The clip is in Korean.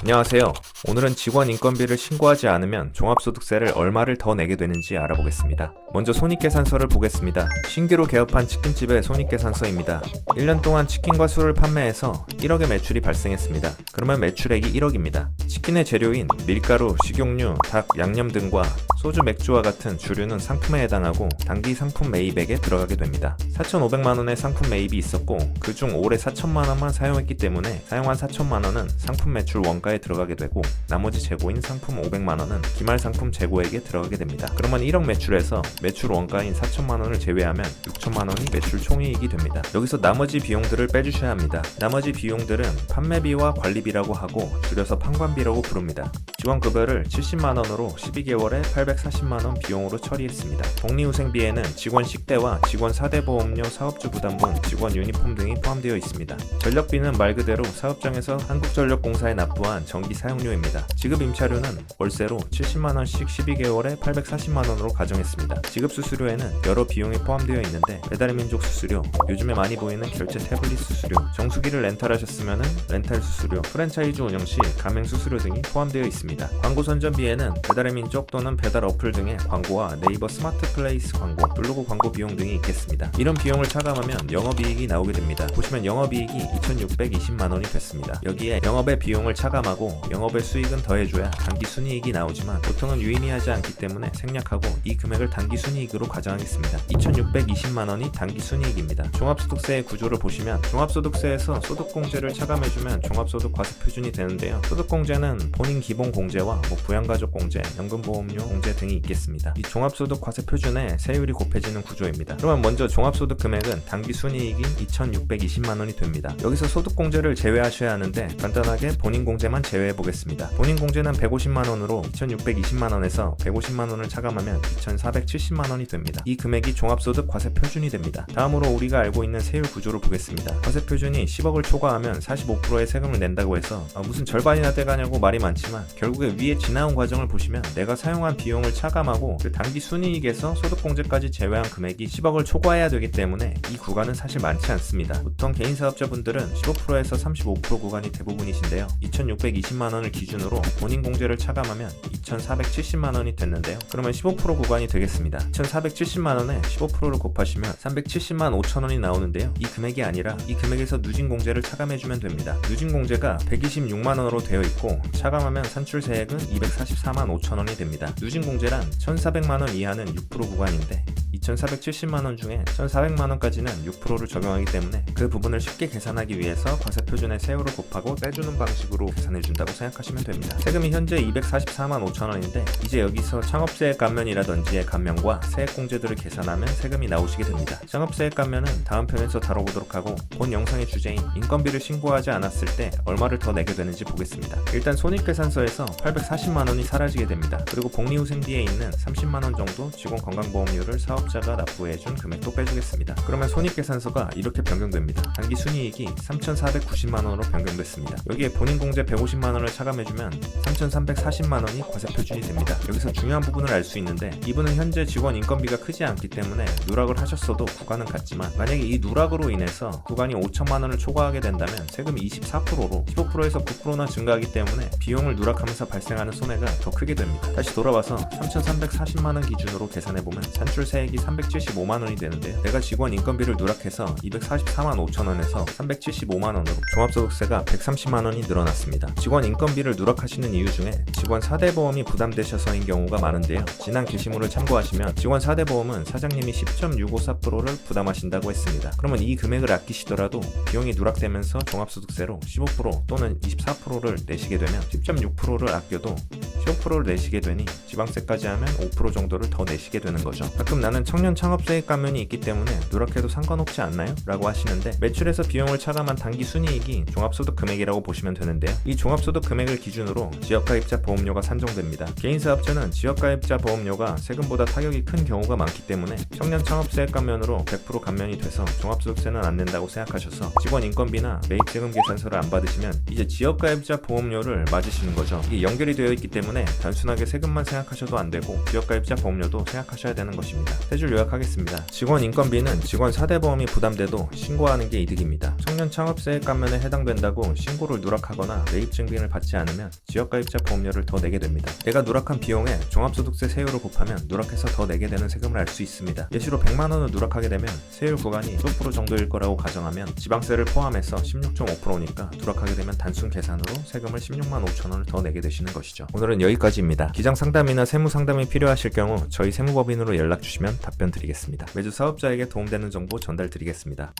안녕하세요. 오늘은 직원 인건비를 신고하지 않으면 종합소득세를 얼마를 더 내게 되는지 알아보겠습니다. 먼저 손익계산서를 보겠습니다. 신규로 개업한 치킨집의 손익계산서입니다. 1년 동안 치킨과 술을 판매해서 1억의 매출이 발생했습니다. 그러면 매출액이 1억입니다. 치킨의 재료인 밀가루, 식용유, 닭, 양념 등과 소주, 맥주와 같은 주류는 상품에 해당하고 단기 상품 매입액에 들어가게 됩니다. 4,500만원의 상품 매입이 있었고 그중 올해 4천만원만 사용했기 때문에 사용한 4천만원은 상품 매출 원가에 들어가게 되고 나머지 재고인 상품 500만원은 기말 상품 재고액에 들어가게 됩니다. 그러면 1억 매출에서 매출 원가인 4천만원을 제외하면 6천만원이 매출 총이익이 됩니다. 여기서 나머지 비용들을 빼주셔야 합니다. 나머지 비용들은 판매비와 관리비라고 하고 줄여서 판관비라고 부릅니다. 직원급여를 70만원으로 12개월에 840만원 비용으로 처리했습니다. 복리후생비에는 직원 식대와 직원 4대 보험료, 사업주 부담금, 직원 유니폼 등이 포함되어 있습니다. 전력비는 말 그대로 사업장에서 한국전력공사에 납부한 전기 사용료입니다. 지급 임차료는 월세로 70만원씩 12개월에 840만원으로 가정했습니다. 지급 수수료에는 여러 비용이 포함되어 있는데 배달의 민족 수수료, 요즘에 많이 보이는 결제 태블릿 수수료, 정수기를 렌탈하셨으면 렌탈 수수료, 프랜차이즈 운영 시 가맹 수수료 등이 포함되어 있습니다. 광고 선전비에는 배달의 민족 또는 배달 어플 등의 광고와 네이버 스마트 플레이스 광고, 블로그 광고 비용 등이 있겠습니다. 이런 비용을 차감하면 영업이익이 나오게 됩니다. 보시면 영업이익이 2,620만원이 됐습니다. 여기에 영업의 비용을 차감하고 영업의 수익은 더해줘야 단기 순이익이 나오지만 보통은 유의미하지 않기 때문에 생략하고 이 금액을 단기 순이익으로 가정하겠습니다. 2,620만원이 단기 순이익입니다. 종합소득세의 구조를 보시면 종합소득세에서 소득공제를 차감해주면 종합소득과세 표준이 되는데요. 소득공제는 본인 기본 공제와 부양가족 공제, 연금보험료 공제 등이 있겠습니다. 이 종합소득과세 표준에 세율이 곱해지는 구조입니다. 그러면 먼저 종합소득 금액은 단기 순이익인 2,620만원이 됩니다. 여기서 소득공제를 제외하셔야 하는데 간단하게 본인 공제만 제외해 보겠습니다. 본인 공제는 150만원으로 2,620만원에서 150만원을 차감하면 2,470만원이 됩니다. 이 금액이 종합소득 과세 표준이 됩니다. 다음으로 우리가 알고 있는 세율 구조를 보겠습니다. 과세 표준이 10억을 초과하면 45%의 세금을 낸다고 해서 무슨 절반이나 떼가냐고 말이 많지만 결국에 위에 지나온 과정을 보시면 내가 사용한 비용을 차감하고 그 단기 순이익에서 소득공제까지 제외한 금액이 10억을 초과해야 되기 때문에 이 구간은 사실 많지 않습니다. 보통 개인사업자분들은 15%에서 35% 구간이 대부분이신데요. 2,620만원을 기준으로 본인 공제를 차감하면 2,470만원이 됐는데요. 그러면 15% 구간이 되겠습니다. 2,470만원에 15%를 곱하시면 370만 5천원이 나오는데요. 이 금액이 아니라 이 금액에서 누진공제를 차감해주면 됩니다. 누진공제가 126만원으로 되어 있고 차감하면 산출세액은 244만 5천원이 됩니다. 누진공제란 1,400만원 이하는 6% 구간인데 2,470만원 중에 1,400만원까지는 6%를 적용하기 때문에 그 부분을 쉽게 계산하기 위해서 과세표준의 세율을 곱하고 떼주는 방식으로 계산해준다고 생각하시면 됩니다. 세금이 현재 244만 5천원인데 이제 여기서 창업세액 감면이라든지의 감면과 세액공제들을 계산하면 세금이 나오시게 됩니다. 창업세액 감면은 다음 편에서 다뤄보도록 하고 본 영상의 주제인 인건비를 신고하지 않았을 때 얼마를 더 내게 되는지 보겠습니다. 일단 손익계산서에서 840만원이 사라지게 됩니다. 그리고 복리후생비에 있는 30만원 정도 직원 건강보험료를 사업자가 납부해준 금액도 빼주겠습니다. 그러면 손익계산서가 이렇게 변경됩니다. 단기 순이익이 3,490만원으로 변경됐습니다. 여기에 본인 공제 150만원을 차감해주면 3,340만원이 과세 표준이 됩니다. 여기서 중요한 부분을 알 수 있는데 이분은 현재 직원 인건비가 크지 않기 때문에 누락을 하셨어도 구간은 같지만 만약에 이 누락으로 인해서 구간이 5천만원을 초과하게 된다면 세금이 24%로 15%에서 9%나 증가하기 때문에 비용을 누락하면서 발생하는 손해가 더 크게 됩니다. 다시 돌아와서 3,340만원 기준으로 계산해보면 산출세액이 375만원이 되는데요. 내가 직원 인건비를 누락해서 244만 5천원에서 375만원으로 종합소득세가 130만원이 늘어났습니다. 직원 인건비를 누락하시는 이유 중에 직원 4대 보험이 부담되셔서인 경우가 많은데요. 지난 게시물을 참고하시면 직원 4대 보험은 사장님이 10.654%를 부담하신다고 했습니다. 그러면 이 금액을 아끼시더라도 비용이 누락되면서 종합소득세로 15% 또는 24%를 내시게 되면 10.6%를 아껴도 15%를 내시게 되니 지방세까지 하면 5% 정도를 더 내시게 되는 거죠. 가끔 나는 청년 창업세액 감면이 있기 때문에 누락해도 상관없지 않나요? 라고 하시는데 매출에서 비용을 차감한 단기 순이익이 종합소득 금액이라고 보시면 되는데요. 이 종합소득 금액을 기준으로 지역가입자 보험료가 산정됩니다. 개인사업자는 지역가입자 보험료가 세금보다 타격이 큰 경우가 많기 때문에 청년 창업세액 감면으로 100% 감면이 돼서 종합소득세는 안 낸다고 생각하셔서 직원 인건비나 매입세금 계산서를 안 받으시면 이제 지역가입자 보험료를 맞으시는 거죠. 이게 연결이 되어 있기 때문에 때문에 단순하게 세금만 생각하셔도 안 되고 지역가입자 보험료도 생각하셔야 되는 것입니다. 세 줄 요약하겠습니다. 직원 인건비는 직원 4대 보험이 부담돼도 신고하는 게 이득입니다. 청년 창업세액 감면에 해당된다고 신고를 누락하거나 매입 증빙을 받지 않으면 지역가입자 보험료를 더 내게 됩니다. 내가 누락한 비용에 종합소득세 세율을 곱하면 누락해서 더 내게 되는 세금을 알 수 있습니다. 예시로 100만 원을 누락하게 되면 세율 구간이 15% 정도일 거라고 가정하면 지방세를 포함해서 16.5%니까 누락하게 되면 단순 계산으로 세금을 16만 5천 원을 더 내게 되시는 것이죠. 오늘은 여기까지입니다. 기장 상담이나 세무 상담이 필요하실 경우 저희 세무법인으로 연락 주시면 답변 드리겠습니다. 매주 사업자에게 도움되는 정보 전달 드리겠습니다.